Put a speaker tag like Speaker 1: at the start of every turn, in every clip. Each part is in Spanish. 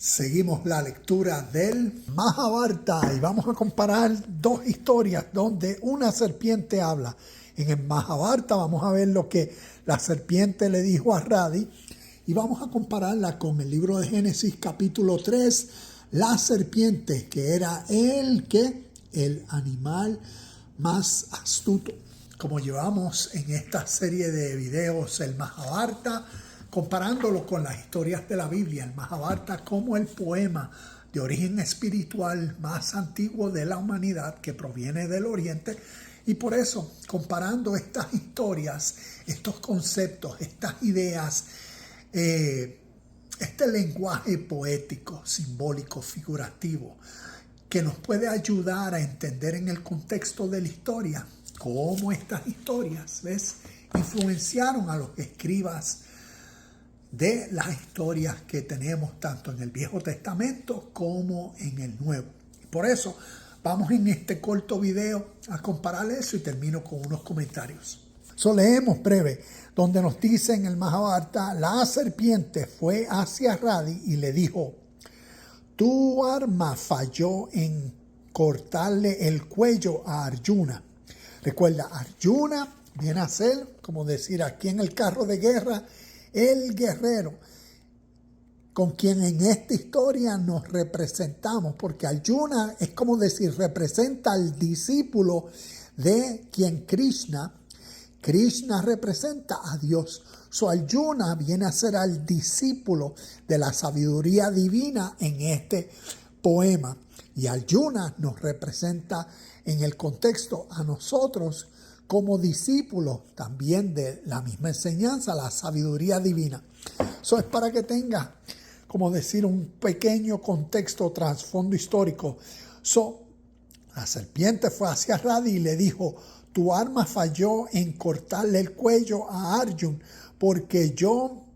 Speaker 1: Seguimos la lectura del Mahabharata y vamos a comparar dos historias donde una serpiente habla. En el Mahabharata vamos a ver lo que la serpiente le dijo a Radi y vamos a compararla con el libro de Génesis capítulo 3, la serpiente, que era el animal más astuto. Como llevamos en esta serie de videos el Mahabharata, comparándolo con las historias de la Biblia, el Mahabharata como el poema de origen espiritual más antiguo de la humanidad que proviene del Oriente. Y por eso, comparando estas historias, estos conceptos, estas ideas, este lenguaje poético, simbólico, figurativo, que nos puede ayudar a entender en el contexto de la historia cómo estas historias, influenciaron a los escribas de las historias que tenemos tanto en el Viejo Testamento como en el Nuevo. Por eso vamos en este corto video a comparar eso y termino con unos comentarios. Leemos breve, donde nos dice en el Mahabharata: la serpiente fue hacia Radi y le dijo: tu arma falló en cortarle el cuello a Arjuna. Recuerda, Arjuna viene a ser, como decir aquí en el carro de guerra, el guerrero con quien en esta historia nos representamos, porque Arjuna es como decir, representa al discípulo de quien Krishna representa a Dios. Arjuna viene a ser al discípulo de la sabiduría divina en este poema. Y Arjuna nos representa en el contexto a nosotros como discípulos también de la misma enseñanza, la sabiduría divina. Eso es para que tenga, como decir, un pequeño contexto, trasfondo histórico. La serpiente fue hacia Radi y le dijo: tu arma falló en cortarle el cuello a Arjuna, porque yo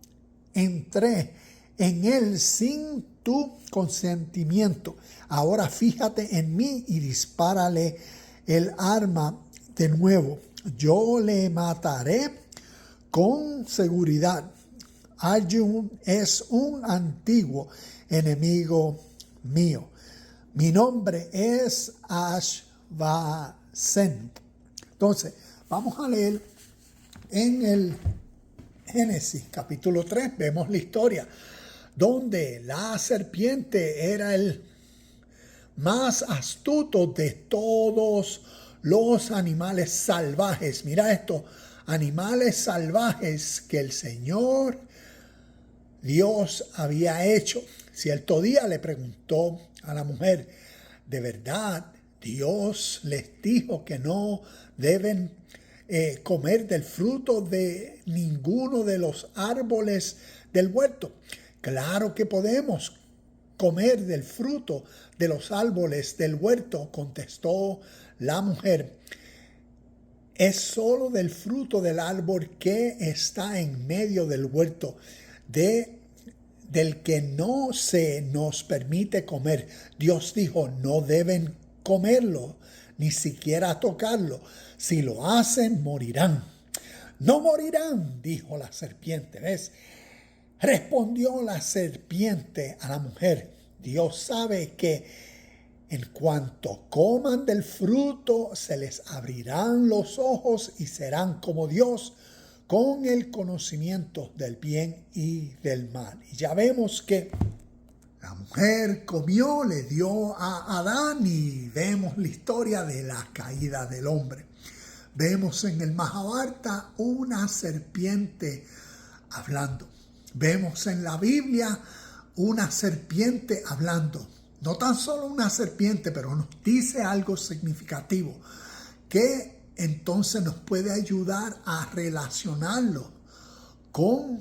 Speaker 1: entré en él sin tu consentimiento. Ahora fíjate en mí y dispárale el arma de nuevo. Yo le mataré con seguridad. Arjuna es un antiguo enemigo mío. Mi nombre es Ashvasen. Entonces, vamos a leer en el Génesis capítulo 3, vemos la historia donde la serpiente era el más astuto de todos los animales salvajes. Mira esto, animales salvajes que el Señor Dios había hecho. Cierto día le preguntó a la mujer: ¿de verdad Dios les dijo que no deben comer del fruto de ninguno de los árboles del huerto? Claro que podemos comer del fruto de los árboles del huerto, contestó la mujer. Es solo del fruto del árbol que está en medio del huerto, del que no se nos permite comer. Dios dijo: no deben comerlo, ni siquiera tocarlo. Si lo hacen, morirán. No morirán, dijo la serpiente. Respondió la serpiente a la mujer: Dios sabe que en cuanto coman del fruto, se les abrirán los ojos y serán como Dios, con el conocimiento del bien y del mal. Y ya vemos que la mujer comió, le dio a Adán, y vemos la historia de la caída del hombre. Vemos en el Mahabharata una serpiente hablando. Vemos en la Biblia una serpiente hablando. No tan solo una serpiente, pero nos dice algo significativo que entonces nos puede ayudar a relacionarlo con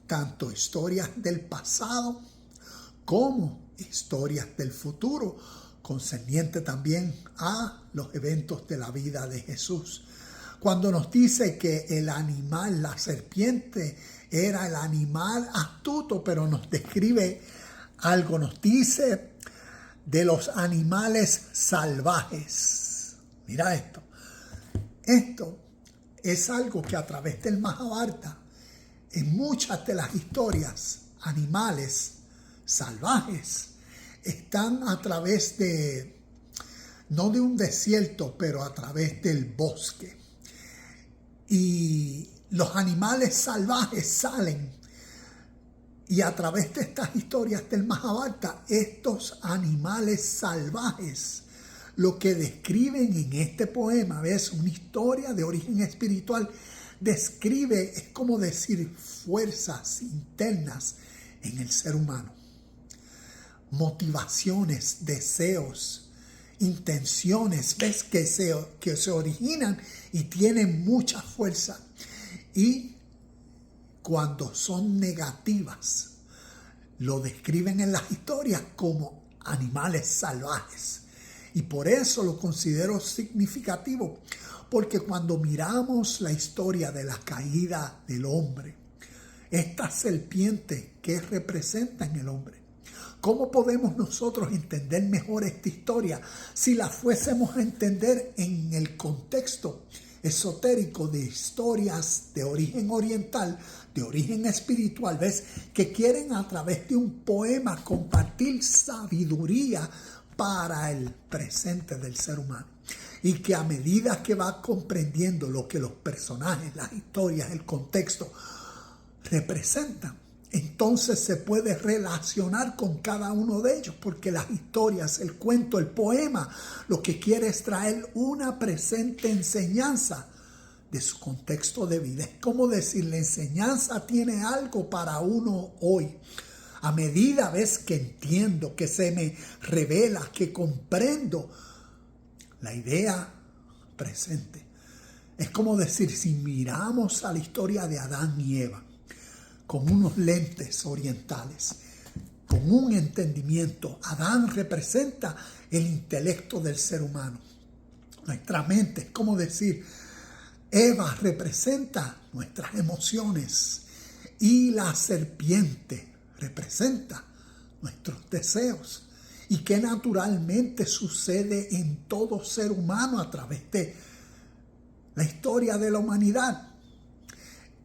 Speaker 1: tanto historias del pasado como historias del futuro, concerniente también a los eventos de la vida de Jesús. Cuando nos dice que el animal, la serpiente, era el animal astuto, pero nos describe algo, nos dice de los animales salvajes. Mira esto. Esto es algo que a través del Mahabharata, en muchas de las historias, animales salvajes están a través no de un desierto, pero a través del bosque. Y los animales salvajes salen. Y a través de estas historias del Mahabharata, estos animales salvajes, lo que describen en este poema, ¿ves? Una historia de origen espiritual, describe, es como decir, fuerzas internas en el ser humano. Motivaciones, deseos, intenciones, ¿ves? Que se originan y tienen mucha fuerza. Y cuando son negativas, lo describen en las historias como animales salvajes. Y por eso lo considero significativo, porque cuando miramos la historia de la caída del hombre, esta serpiente que representa en el hombre, ¿cómo podemos nosotros entender mejor esta historia si la fuésemos a entender en el contexto esotérico de historias de origen oriental, de origen espiritual, ¿ves? Que quieren a través de un poema compartir sabiduría para el presente del ser humano? Y que a medida que va comprendiendo lo que los personajes, las historias, el contexto representan, entonces se puede relacionar con cada uno de ellos, porque las historias, el cuento, el poema, lo que quiere es traer una presente enseñanza de su contexto de vida. Es como decir, la enseñanza tiene algo para uno hoy. A medida, ves, que entiendo, que se me revela, que comprendo la idea presente. Es como decir, si miramos a la historia de Adán y Eva con unos lentes orientales, con un entendimiento, Adán representa el intelecto del ser humano, nuestra mente. Es como decir, Eva representa nuestras emociones y la serpiente representa nuestros deseos. Y que naturalmente sucede en todo ser humano a través de la historia de la humanidad.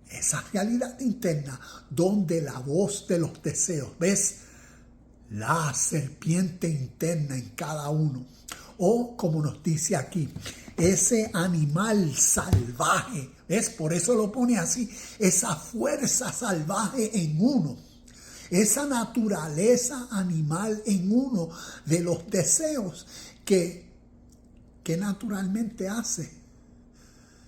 Speaker 1: Esa realidad interna donde la voz de los deseos, ¿ves? La serpiente interna en cada uno. O como nos dice aquí, ese animal salvaje, ¿ves? Por eso lo pone así, esa fuerza salvaje en uno. Esa naturaleza animal en uno de los deseos que naturalmente hace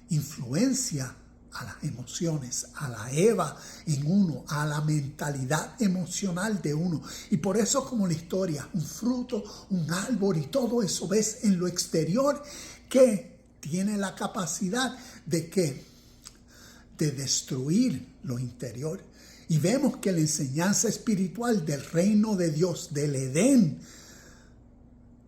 Speaker 1: influencia a las emociones, a la Eva en uno, a la mentalidad emocional de uno. Y por eso, como la historia, un fruto, un árbol y todo eso, ves en lo exterior que tiene la capacidad de destruir lo interior. Y vemos que la enseñanza espiritual del reino de Dios, del Edén,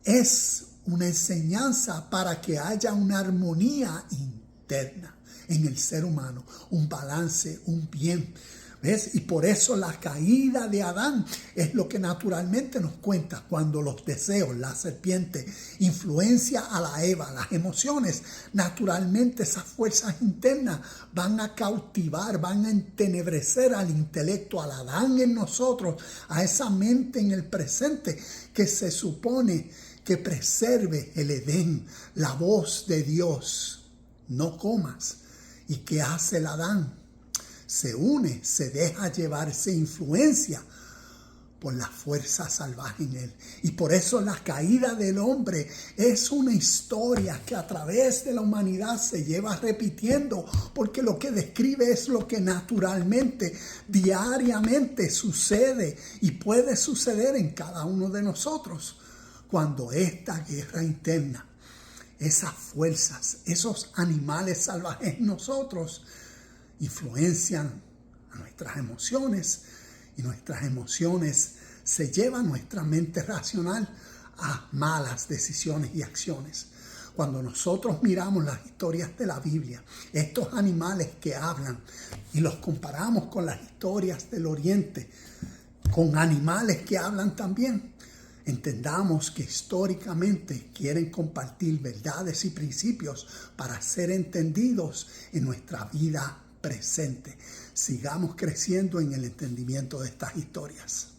Speaker 1: es una enseñanza para que haya una armonía interna en el ser humano, un balance, un bien. ¿Ves? Y por eso la caída de Adán es lo que naturalmente nos cuenta cuando los deseos, la serpiente, influencia a la Eva, las emociones. Naturalmente esas fuerzas internas van a cautivar, van a entenebrecer al intelecto, al Adán en nosotros, a esa mente en el presente que se supone que preserve el Edén, la voz de Dios. No comas. ¿Y qué hace el Adán? Se une, se deja llevar, se influencia por la fuerza salvaje en él. Y por eso la caída del hombre es una historia que a través de la humanidad se lleva repitiendo, porque lo que describe es lo que naturalmente, diariamente sucede y puede suceder en cada uno de nosotros. Cuando esta guerra interna, esas fuerzas, esos animales salvajes en nosotros influencian a nuestras emociones y nuestras emociones se llevan nuestra mente racional a malas decisiones y acciones. Cuando nosotros miramos las historias de la Biblia, estos animales que hablan y los comparamos con las historias del Oriente, con animales que hablan también, entendamos que históricamente quieren compartir verdades y principios para ser entendidos en nuestra vida presente. Sigamos creciendo en el entendimiento de estas historias.